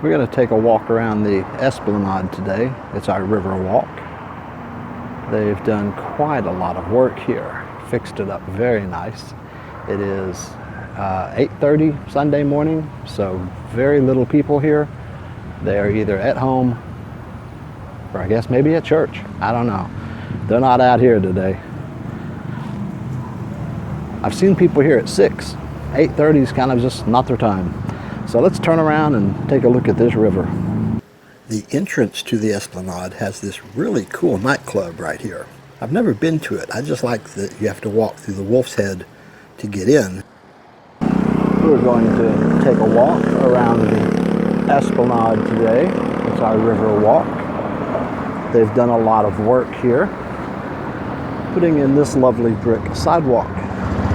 We're going to take a walk around the Esplanade today. It's our river walk. They've done quite a lot of work here, fixed it up very nice. It is 8:30 Sunday morning, so very little people here. They are either at home or I guess maybe at church. I don't know. They're not out here today. I've seen people here at 6. 8:30 is kind of just not their time. So let's turn around and take a look at this river. The entrance to the Esplanade has this really cool nightclub right here. I've never been to it. I just like that you have to walk through the Wolf's Head to get in. We're going to take a walk around the Esplanade today. It's our river walk. They've done a lot of work here, putting in this lovely brick sidewalk.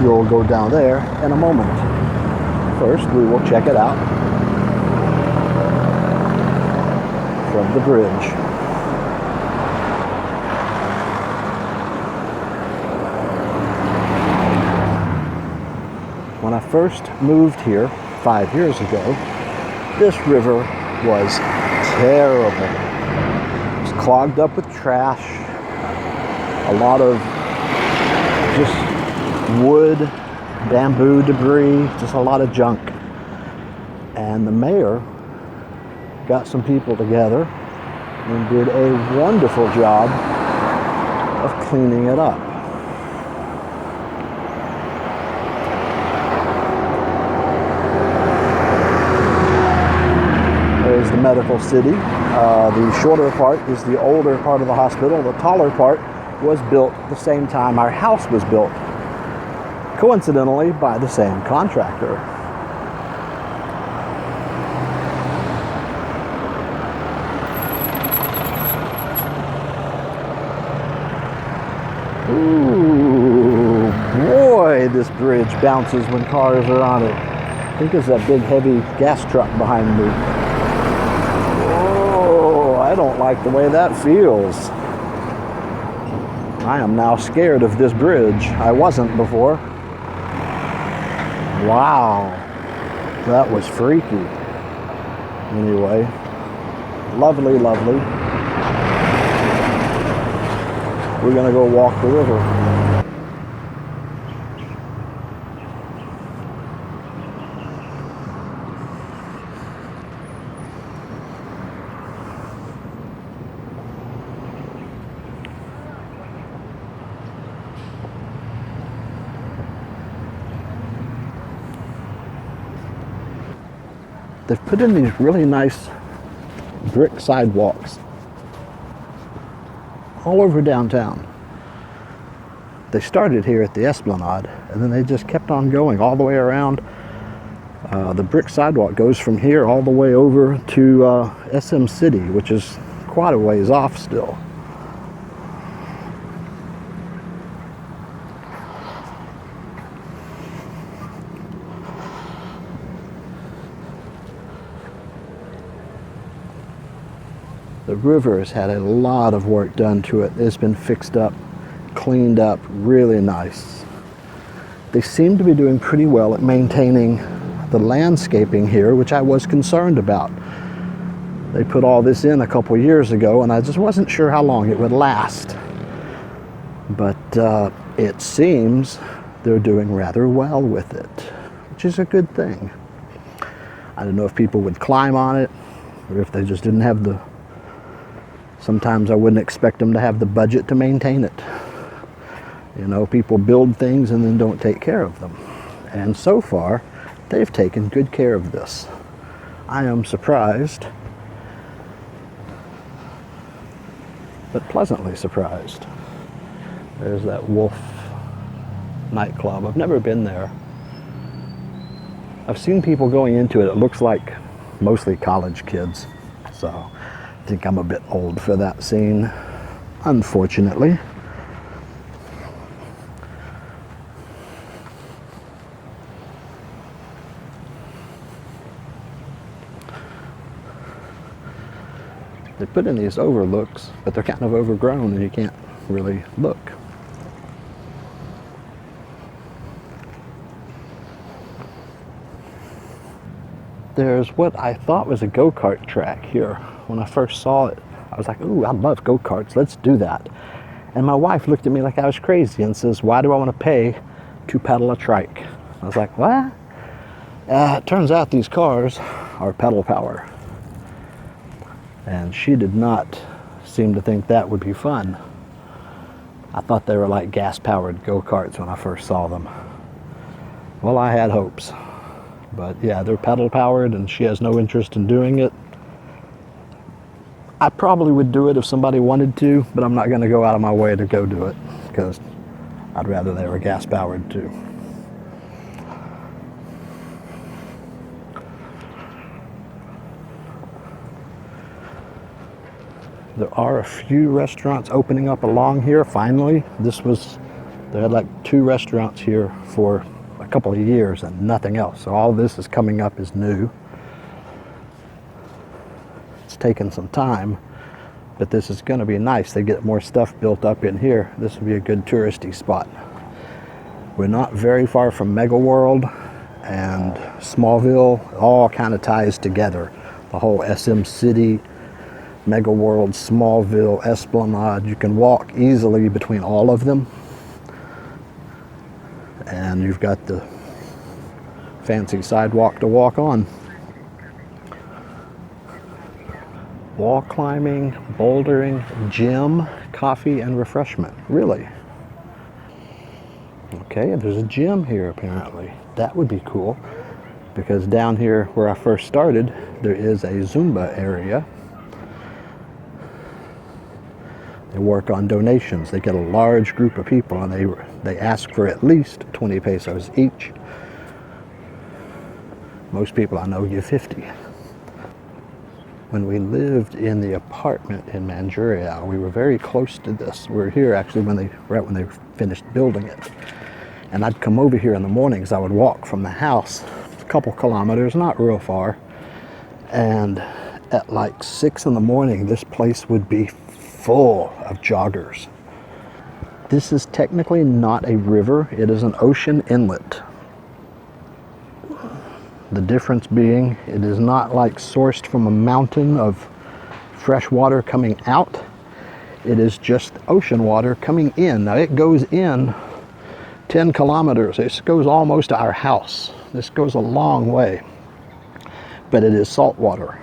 We'll go down there in a moment. First, we will check it out from the bridge. When I first moved here 5 years ago, this river was terrible. It was clogged up with trash, a lot of just wood, bamboo debris, just a lot of junk. And the mayor got some people together and did a wonderful job of cleaning it up. There's the medical city. The shorter part is the older part of the hospital. The taller part was built the same time our house was built, coincidentally by the same contractor. Ooh, boy, this bridge bounces when cars are on it. I think it's that big heavy gas truck behind me. Oh, I don't like the way that feels. I am now scared of this bridge. I wasn't before. Wow, that was freaky. Anyway, lovely, lovely. We're gonna go walk the river. They've put in these really nice brick sidewalks all over downtown. They started here at the Esplanade, and then they just kept on going all the way around. The brick sidewalk goes from here all the way over to SM City, which is quite a ways off still. The river has had a lot of work done to it. It's been fixed up, cleaned up, really nice. They seem to be doing pretty well at maintaining the landscaping here, which I was concerned about. They put all this in a couple years ago, and I just wasn't sure how long it would last. But it seems they're doing rather well with it, which is a good thing. I don't know if people would climb on it, or if they just didn't have the... Sometimes I wouldn't expect them to have the budget to maintain it. You know, people build things and then don't take care of them. And so far, they've taken good care of this. I am surprised, but pleasantly surprised. There's that Wolf nightclub. I've never been there. I've seen people going into it. It looks like mostly college kids. So I think I'm a bit old for that scene, unfortunately. They put in these overlooks, but they're kind of overgrown and you can't really look. There's what I thought was a go-kart track here. When I first saw it, I was like, ooh, I love go-karts, let's do that. And my wife looked at me like I was crazy and says, why do I want to pay to pedal a trike? I was like, what? It turns out these cars are pedal power. And she did not seem to think that would be fun. I thought they were like gas-powered go-karts when I first saw them. Well, I had hopes. But yeah, they're pedal powered and she has no interest in doing it. I probably would do it if somebody wanted to, but I'm not going to go out of my way to go do it because I'd rather they were gas powered too. There are a few restaurants opening up along here finally. They had like 2 restaurants here for a couple of years and nothing else. So all this is coming up is new. It's taken some time, but this is going to be nice. They get more stuff built up in here. This would be a good touristy spot. We're not very far from Mega World and Smallville. It all kind of ties together. The whole SM City, Mega World, Smallville, Esplanade. You can walk easily between all of them. And you've got the fancy sidewalk to walk on. Wall climbing, bouldering, gym, coffee, and refreshment. Really? Okay, there's a gym here apparently. That would be cool because down here where I first started, there is a Zumba area. They work on donations. They get a large group of people and they ask for at least 20 pesos each. Most people I know give 50. When we lived in the apartment in Manchuria, we were very close to this. We were here actually right when they finished building it. And I'd come over here in the mornings. I would walk from the house a couple kilometers, not real far. And at like 6 in the morning, this place would be full of joggers. This is technically not a river. It is an ocean inlet. The difference being, it is not like sourced from a mountain of fresh water coming out. It is just ocean water coming in. Now it goes in 10 kilometers. This goes almost to our house. This goes a long way, but it is salt water.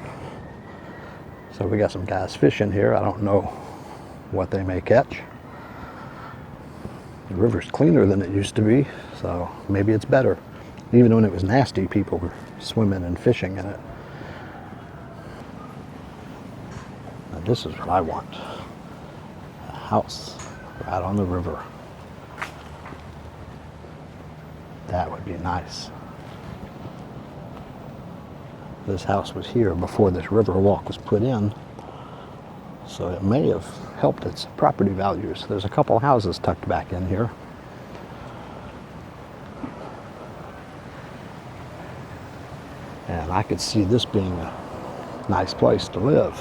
So we got some guys fishing here. I don't know what they may catch. The river's cleaner than it used to be, so maybe it's better. Even when it was nasty, people were swimming and fishing in it. Now this is what I want. A house right on the river. That would be nice. This house was here before this Riverwalk was put in, so it may have helped its property values. There's a couple houses tucked back in here. And I could see this being a nice place to live.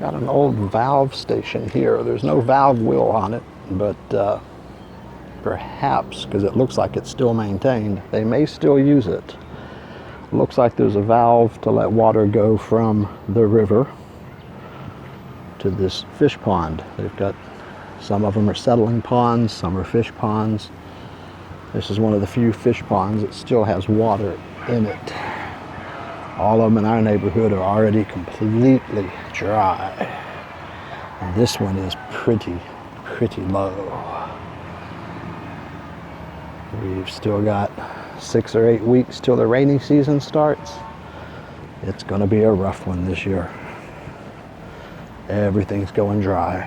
Got an old valve station here. There's no valve wheel on it, but perhaps, because it looks like it's still maintained, they may still use it. Looks like there's a valve to let water go from the river to this fish pond. They've got, some of them are settling ponds, some are fish ponds. This is one of the few fish ponds that still has water in it. All of them in our neighborhood are already completely dry. And this one is pretty low. We've still got 6 or 8 weeks till the rainy season starts. It's going to be a rough one this year. Everything's going dry.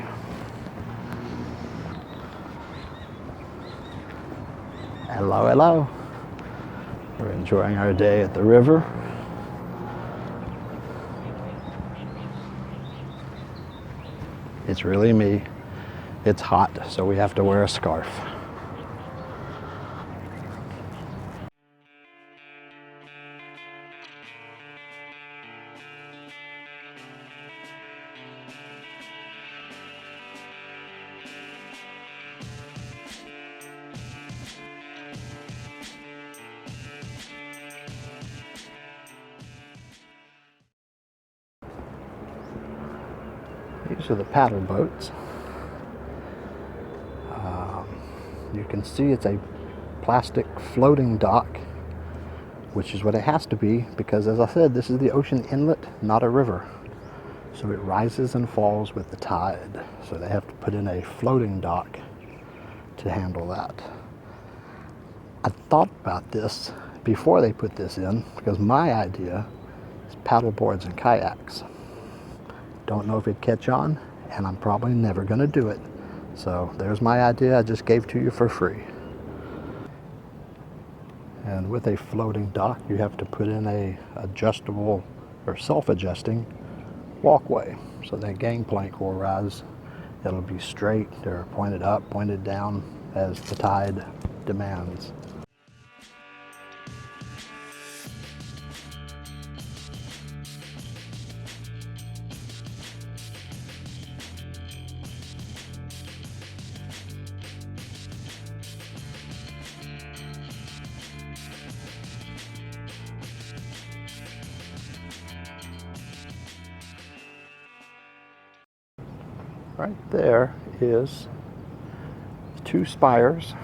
Hello, hello. We're enjoying our day at the river. It's really me. It's hot, so we have to wear a scarf. These are the paddle boats. You can see it's a plastic floating dock, which is what it has to be because, as I said, this is the ocean inlet, not a river. So it rises and falls with the tide. So they have to put in a floating dock to handle that. I thought about this before they put this in because my idea is paddle boards and kayaks. Don't know if it'd catch on, and I'm probably never going to do it. So there's my idea I just gave to you for free. And with a floating dock, you have to put in a adjustable or self-adjusting walkway. So that gangplank will rise. It'll be straight or pointed up, pointed down as the tide demands. Right there is the two spires,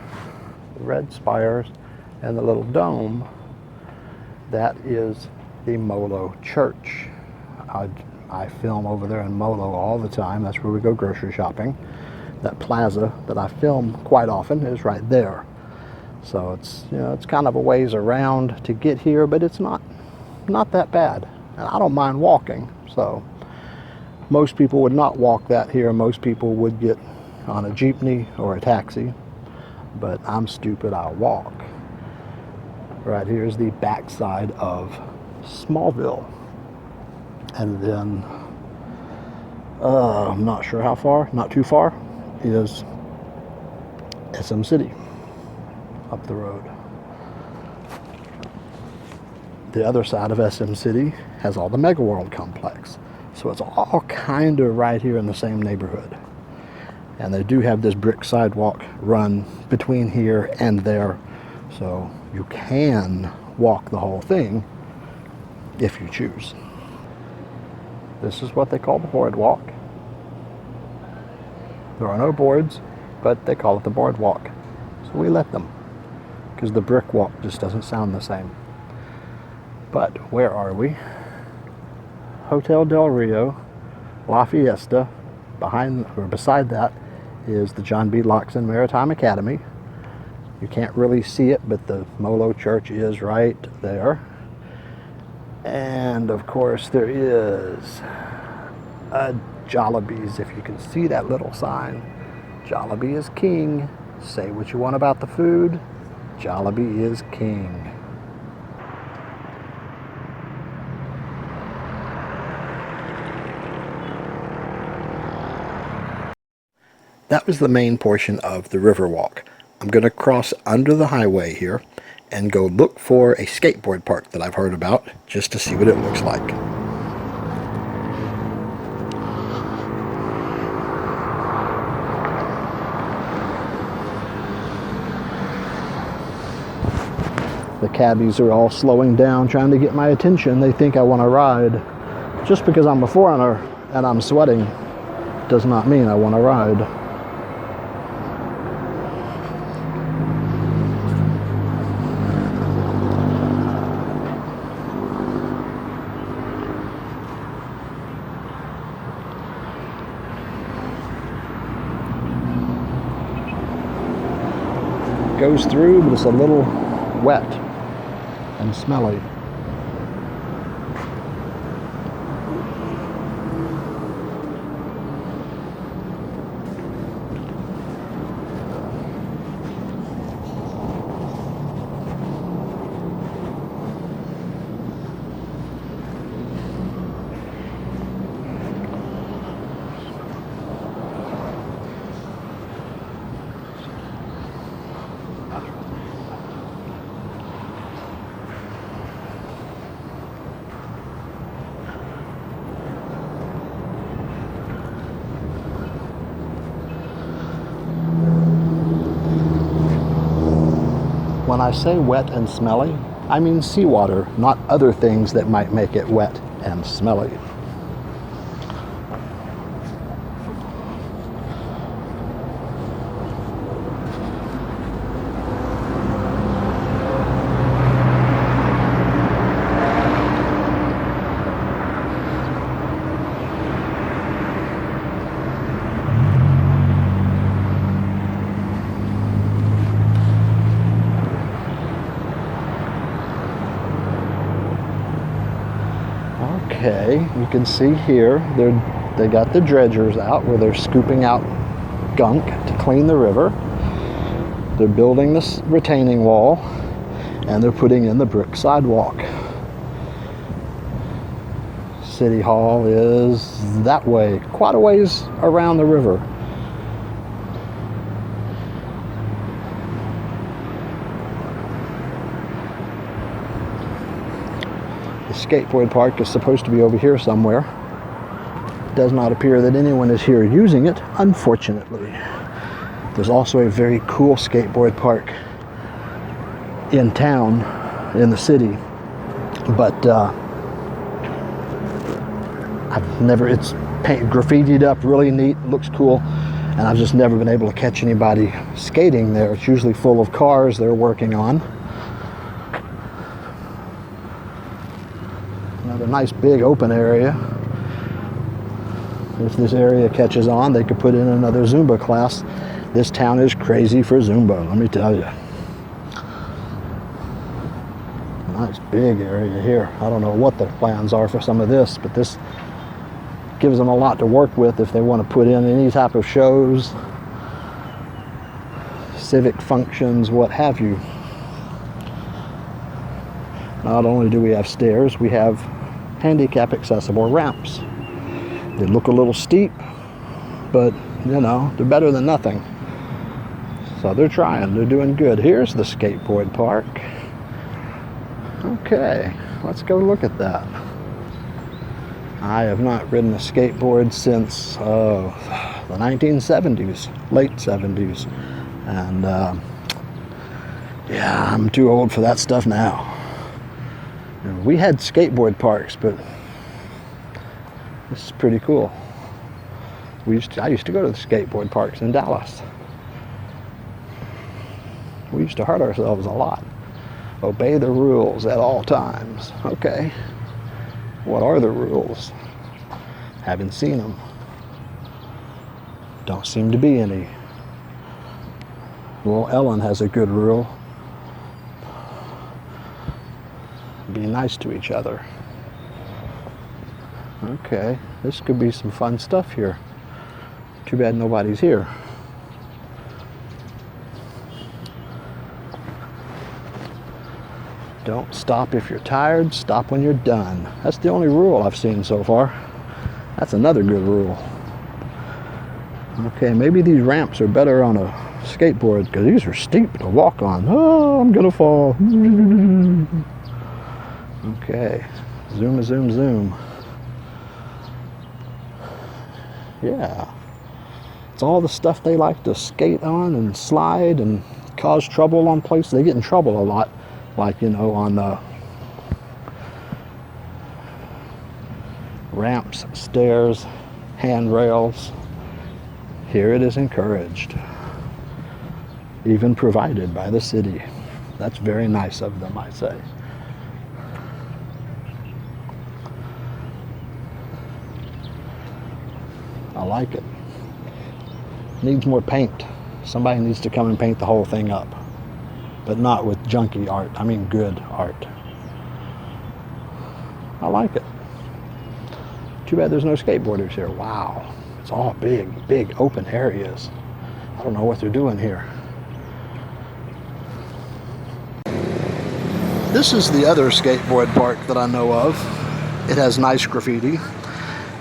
the red spires, and the little dome. That is the Molo Church. I film over there in Molo all the time. That's where we go grocery shopping. That plaza that I film quite often is right there. So it's, you know, it's kind of a ways around to get here, but it's not that bad. And I don't mind walking, so most people would not walk that here. Most people would get on a jeepney or a taxi, but I'm stupid, I'll walk. Right here is the backside of Smallville. And then, I'm not sure how far, not too far, is SM City, up the road. The other side of SM City has all the Mega World complex. So it's all kind of right here in the same neighborhood. And they do have this brick sidewalk run between here and there. So you can walk the whole thing if you choose. This is what they call the Boardwalk. There are no boards, but they call it the Boardwalk. So we let them, because the brick walk just doesn't sound the same. But where are we? Hotel Del Rio, La Fiesta. Beside that is the John B. Loxon Maritime Academy. You can't really see it, but the Molo Church is right there. And of course there is a Jollibee's, if you can see that little sign. Jollibee is king. Say what you want about the food, Jollibee is king. That was the main portion of the Riverwalk. I'm going to cross under the highway here and go look for a skateboard park that I've heard about, just to see what it looks like. The cabbies are all slowing down, trying to get my attention. They think I want to ride. Just because I'm a foreigner and I'm sweating does not mean I want to ride. Goes through, but it's a little wet and smelly. When I say wet and smelly, I mean seawater, not other things that might make it wet and smelly. Okay, you can see here they got the dredgers out where they're scooping out gunk to clean the river. They're building this retaining wall, and they're putting in the brick sidewalk. City Hall is that way, quite a ways around the river. The skateboard park is supposed to be over here somewhere. It does not appear that anyone is here using it, unfortunately. There's also a very cool skateboard park in town, in the city, but it's graffitied up, really neat, looks cool, and I've just never been able to catch anybody skating there. It's usually full of cars they're working on. Another nice big open area. If this area catches on, they could put in another Zumba class. This town is crazy for Zumba, let me tell you. Nice big area here. I don't know what the plans are for some of this, but this gives them a lot to work with if they want to put in any type of shows, civic functions, what have you. Not only do we have stairs, we have handicap accessible ramps. They look a little steep, but you know, they're better than nothing. So they're trying, they're doing good. Here's the skateboard park. Okay, let's go look at that. I have not ridden a skateboard since the 1970s, late 70s. And yeah, I'm too old for that stuff now. You know, we had skateboard parks, but this is pretty cool. I used to go to the skateboard parks in Dallas. We used to hurt ourselves a lot. Obey the rules at all times. Okay. What are the rules? Haven't seen them. Don't seem to be any. Well, Ellen has a good rule. Be nice to each other. Okay, this could be some fun stuff here. Too bad nobody's here. Don't stop if you're tired, stop when you're done. That's the only rule I've seen so far. That's another good rule. Okay, maybe these ramps are better on a skateboard because these are steep to walk on. Oh, I'm gonna fall. Okay, zoom, zoom, zoom. Yeah, it's all the stuff they like to skate on and slide and cause trouble on places. They get in trouble a lot. Like, you know, on the ramps, stairs, handrails. Here it is encouraged, even provided by the city. That's very nice of them, I say. I like it. Needs more paint. Somebody needs to come and paint the whole thing up. But not with junky art. I mean good art. I like it. Too bad there's no skateboarders here. Wow. It's all big, big open areas. I don't know what they're doing here. This is the other skateboard park that I know of. It has nice graffiti,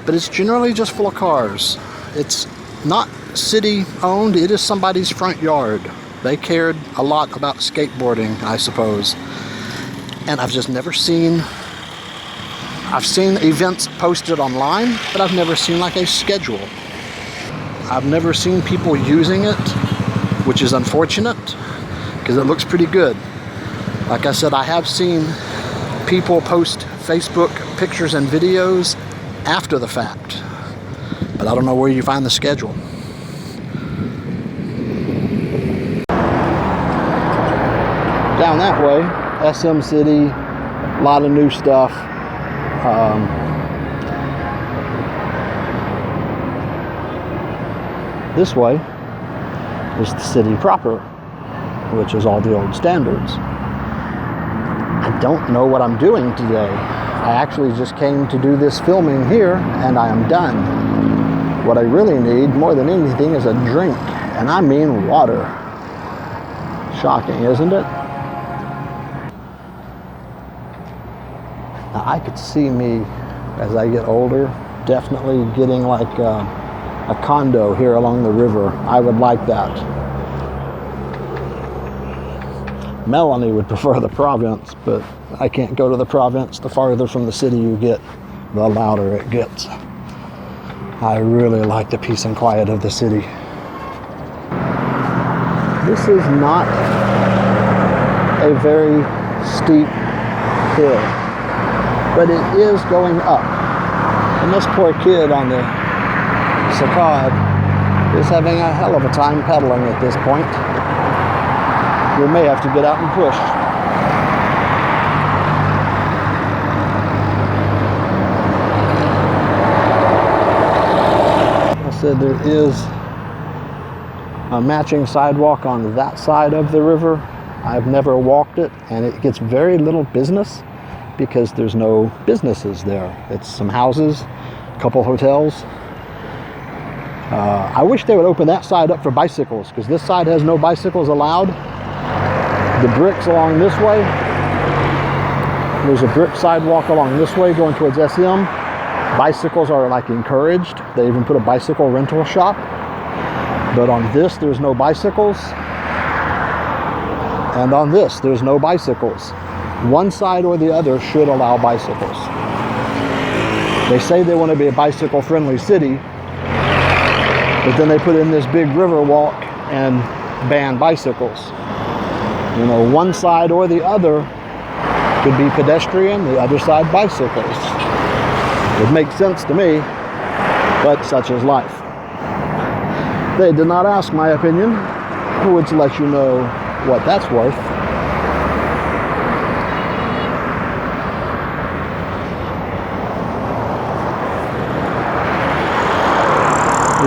but it's generally just full of cars. It's not city owned. It is somebody's front yard. They cared a lot about skateboarding, I suppose. And I've just never seen, I've seen events posted online, but I've never seen like a schedule. I've never seen people using it, which is unfortunate, because it looks pretty good. Like I said, I have seen people post Facebook pictures and videos after the fact, but I don't know where you find the schedule. Down that way, SM City, a lot of new stuff. This way is the city proper, which is all the old standards. I don't know what I'm doing today. I actually just came to do this filming here, and I am done. What I really need, more than anything, is a drink, and I mean water. Shocking, isn't it? Now, I could see me, as I get older, definitely getting like a condo here along the river. I would like that. Melanie would prefer the province, but I can't go to the province. The farther from the city you get, the louder it gets. I really like the peace and quiet of the city. This is not a very steep hill, but it is going up. And this poor kid on the Sakad is having a hell of a time pedaling at this point. We may have to get out and push. I said there is a matching sidewalk on that side of the river. I've never walked it, and it gets very little business because there's no businesses there. It's some houses, a couple hotels. I wish they would open that side up for bicycles, because this side has no bicycles allowed. The bricks along this way, there's a brick sidewalk along this way going towards SM. Bicycles are like encouraged. They even put a bicycle rental shop. But on this, there's no bicycles. And on this, there's no bicycles. One side or the other should allow bicycles. They say they want to be a bicycle-friendly city, but then they put in this big river walk and ban bicycles. You know, one side or the other could be pedestrian, the other side bicycles. It makes sense to me, but such is life. They did not ask my opinion, which lets you know what that's worth.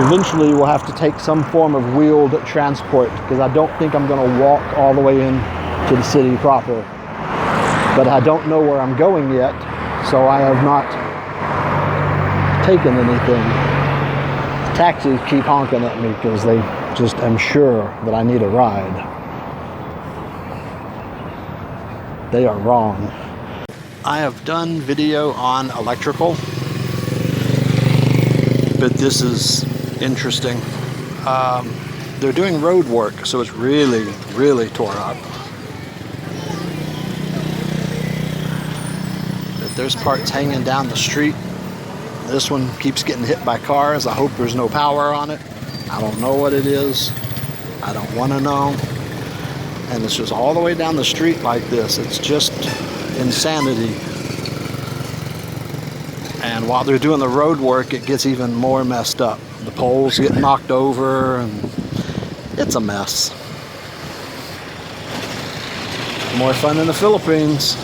Eventually we'll have to take some form of wheeled transport, because I don't think I'm going to walk all the way in to the city proper. But I don't know where I'm going yet, so I have not taken anything. Taxis keep honking at me because they just am sure that I need a ride. They are wrong. I have done video on electrical, but this is interesting. They're doing road work, so it's really, really tore up. But there's parts hanging down the street. This one keeps getting hit by cars. I hope there's no power on it. I don't know what it is. I don't want to know. And it's just all the way down the street like this. It's just insanity. And while they're doing the road work, it gets even more messed up. The poles get knocked over, and it's a mess. More fun in the Philippines.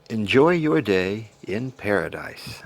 Enjoy your day in paradise.